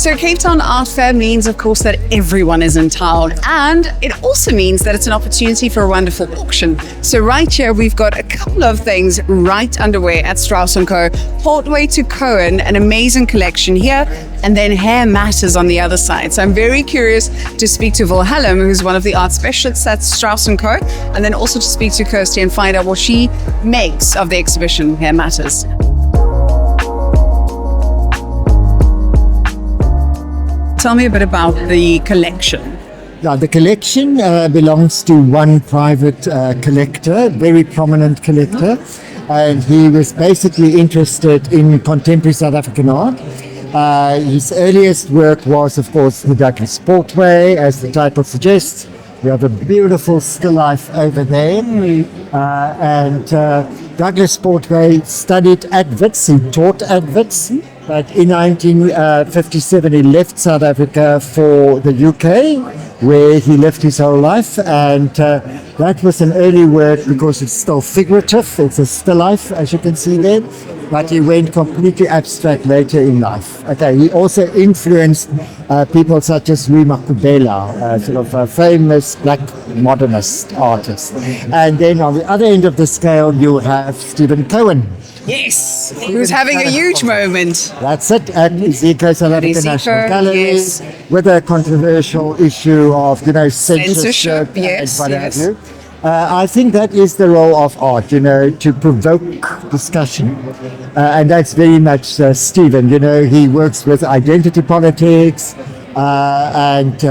So Cape Town Art Fair means, of course, that everyone is in town. And it also means that it's an opportunity for a wonderful auction. So right here, we've got a couple of things right underway at Strauss Co. Portway to Cohen, an amazing collection here, and then Hair Matters on the other side. So I'm very curious to speak to Wilhelm, who's one of the art specialists at Strauss Co., and then also to speak to Kirstie and find out what she makes of the exhibition Hair Matters. Tell me a bit about the collection. Yeah, the collection belongs to one private collector, very prominent collector, and he was basically interested in contemporary South African art. His earliest work was, of course, the Douglas Portway, as the title suggests. We have a beautiful still life over there. And Douglas Portway studied at Wits, he taught at Wits. But in 1957, he left South Africa for the UK, where he lived his whole life. And that was an early work because it's still figurative. It's a still life, as you can see there. But he went completely abstract later in life. Okay, he also influenced people such as Louis Makubela, sort of a famous black modernist artist. And then on the other end of the scale, you have Steven Cohen. Yes, who's having a huge moment. That's it, at Iziko South African National Gallery, yes. With a controversial issue of, censorship yes, and what yes. have you. I think that is the role of art, to provoke discussion. And that's very much Steven, he works with identity politics and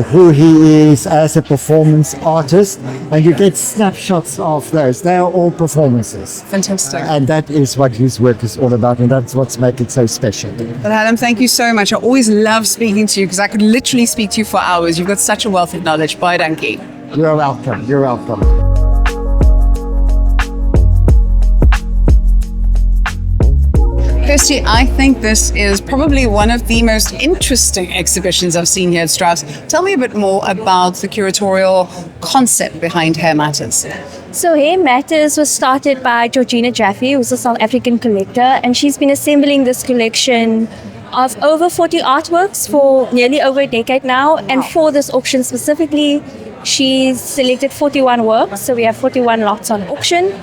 who he is as a performance artist. And you get snapshots of those. They are all performances. Fantastic. And that is what his work is all about, and that's what's making it so special. Well, Adam, thank you so much. I always love speaking to you because I could literally speak to you for hours. You've got such a wealth of knowledge. Bye, Dankie. You're welcome. You're welcome. Kirstie, I think this is probably one of the most interesting exhibitions I've seen here at Strauss. Tell me a bit more about the curatorial concept behind Hair Matters. So Hair Matters was started by Georgina Jaffe, who's a South African collector, and she's been assembling this collection of over 40 artworks for nearly over a decade now. And for this auction specifically, she's selected 41 works, so we have 41 lots on auction.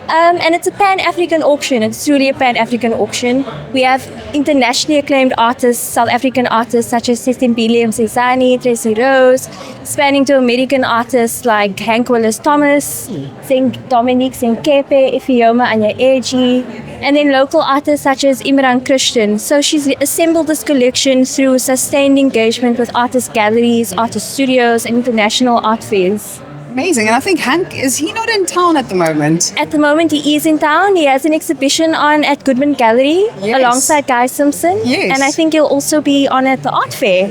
And it's a Pan-African auction. It's truly a Pan-African auction. We have internationally acclaimed artists, South African artists such as Wilhelm, Tracey Rose, spanning to American artists like Willis Thomas, Dominique Sinkepe, Ifeoma Anyaeji, and then local artists such as Imran Christian. So she's assembled this collection through sustained engagement with artist galleries, artist studios, and international art fairs. Amazing. And I think Hank, is he not in town at the moment? At the moment, he is in town. He has an exhibition on at Goodman Gallery alongside Guy Simpson. Yes. And I think he'll also be on at the art fair.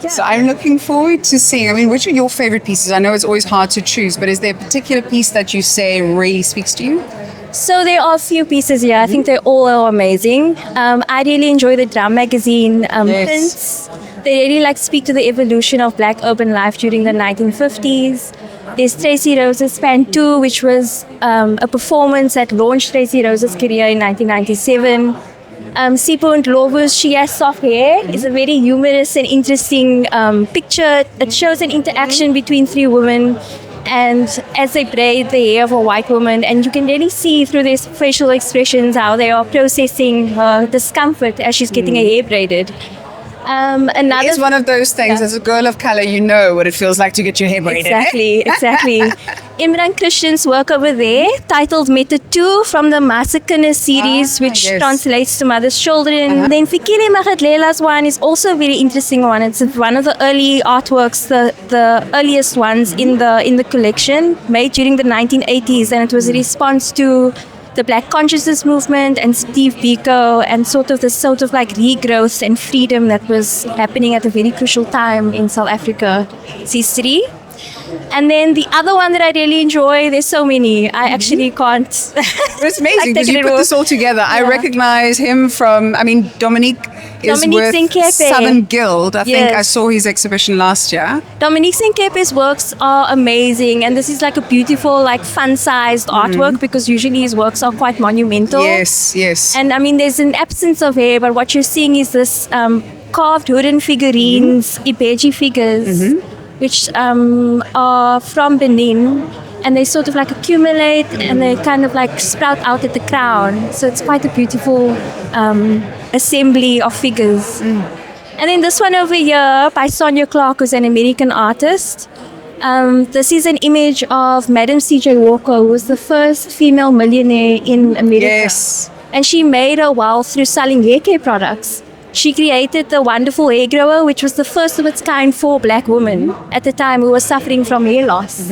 Yeah. So I'm looking forward to seeing, which are your favorite pieces? I know it's always hard to choose, but is there a particular piece that you say really speaks to you? So there are a few pieces here. I think they all are amazing. I really enjoy the Drum Magazine prints. They really speak to the evolution of black urban life during the 1950s. There's Tracey Rose's Span 2, which was a performance that launched Tracey Rose's career in 1997. Sipho and Lovu's She Has Soft Hair is a very humorous and interesting picture that shows an interaction between three women, and as they braid the hair of a white woman, and you can really see through their facial expressions how they are processing her discomfort as she's getting her hair braided. It's one of those things, as a girl of color, you know what it feels like to get your hair braided. Exactly. Imran Christian's work over there, titled Meta 2 from the Massacre series, which translates to Mother's Children. Then Fikile Magadlela's one is also a very interesting one. It's one of the early artworks, the earliest ones in the collection, made during the 1980s, and it was a response to the Black Consciousness movement and Steve Biko, and sort of regrowth and freedom that was happening at a very crucial time in South Africa's history. And then the other one that I really enjoy, there's so many, I actually can't. It's amazing because you put this all together. I recognize him from, Dominique is with Sinkepe. Southern Guild. I think I saw his exhibition last year. Dominique Sinkepe's works are amazing, and this is a beautiful, fun-sized artwork, because usually his works are quite monumental. Yes. And there's an absence of hair, but what you're seeing is this carved wooden figurines, Ibeji figures, which are from Benin. And they sort of like accumulate and they kind of like sprout out at the crown. So it's quite a beautiful assembly of figures. And then this one over here by Sonia Clark, who's an American artist. This is an image of Madam C.J. Walker, who was the first female millionaire in America. Yes. And she made her wealth through selling hair care products. She created the wonderful hair grower, which was the first of its kind for black women at the time who were suffering from hair loss.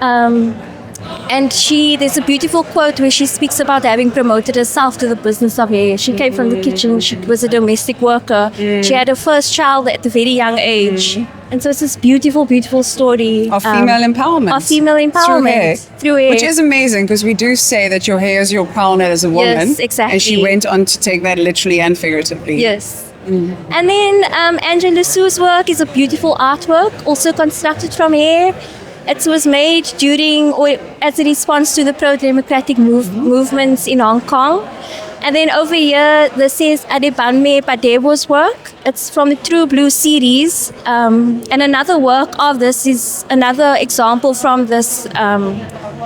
And there's a beautiful quote where she speaks about having promoted herself to the business of hair. She came from the kitchen. She was a domestic worker. She had her first child at a very young age. And so it's this beautiful, beautiful story. Of female empowerment. Of female empowerment. Through hair. Which is amazing because we do say that your hair is your crown as a woman. Yes, exactly. And she went on to take that literally and figuratively. Yes. And then Angela Sue's work is a beautiful artwork, also constructed from hair. It was made during or as a response to the pro-democratic movements in Hong Kong. And then over here, this is Adebunmi Gbadebo's work. It's from the True Blue series. And another work of this is another example from this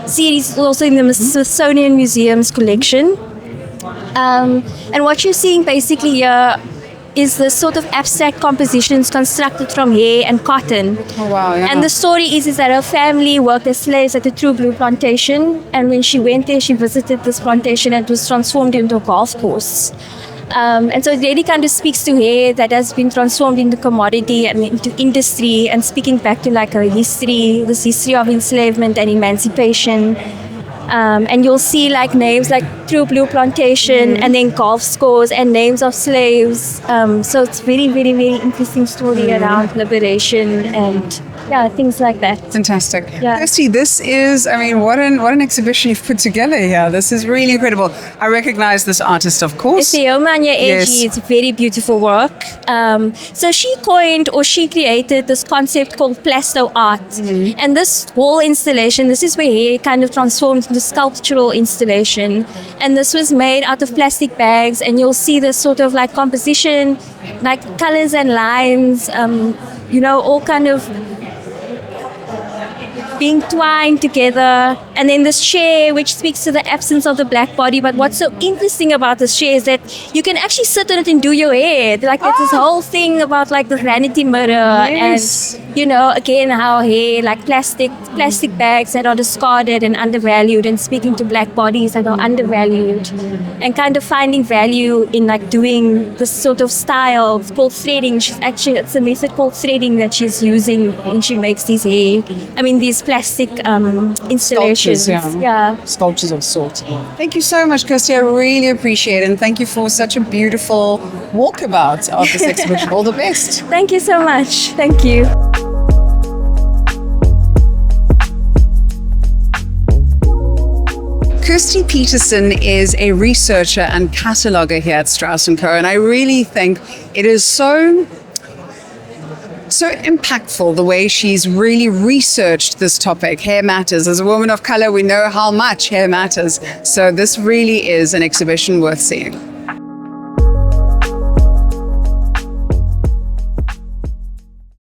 series, also in the Smithsonian Museum's collection. And what you're seeing basically here is the sort of abstract compositions constructed from hair and cotton. Oh, wow, yeah. And the story is that her family worked as slaves at the True Blue plantation, and when she went there, she visited this plantation and it was transformed into a golf course. And so it really kind of speaks to hair that has been transformed into commodity and into industry, and speaking back to like a history, this history of enslavement and emancipation. And you'll see like names like True Blue Plantation and then golf scores and names of slaves. So it's very, very, very interesting story around liberation and things like that. Fantastic. Yeah. Kirstie, this is, I mean, what an exhibition you've put together here. This is really incredible. I recognize this artist, of course. Isioma Nyaeji, it's very beautiful work. So she created this concept called plasto art. And this whole installation, this is where hair kind of transformed into sculptural installation. And this was made out of plastic bags, and you'll see this sort of like composition, like colors and lines, all kind of being twined together. And then this chair, which speaks to the absence of the black body. But what's so interesting about this chair is that you can actually sit on it and do your hair. Like there's this whole thing about like the vanity mirror. Yes. And again, how hair, like plastic bags that are discarded and undervalued, and speaking to black bodies that are undervalued, and kind of finding value in like doing this sort of style. It's called threading. It's a method called threading that she's using when she makes these these plastic installations. Sculptures of sort. Thank you so much, Kirstie. I really appreciate it. And thank you for such a beautiful walkabout of this exhibition. All the best. Thank you so much. Thank you. Kirstie Pietersen is a researcher and cataloger here at Strauss Co. And I really think it is so impactful the way she's really researched this topic. Hair matters. As a woman of color, we know how much hair matters. So this really is an exhibition worth seeing.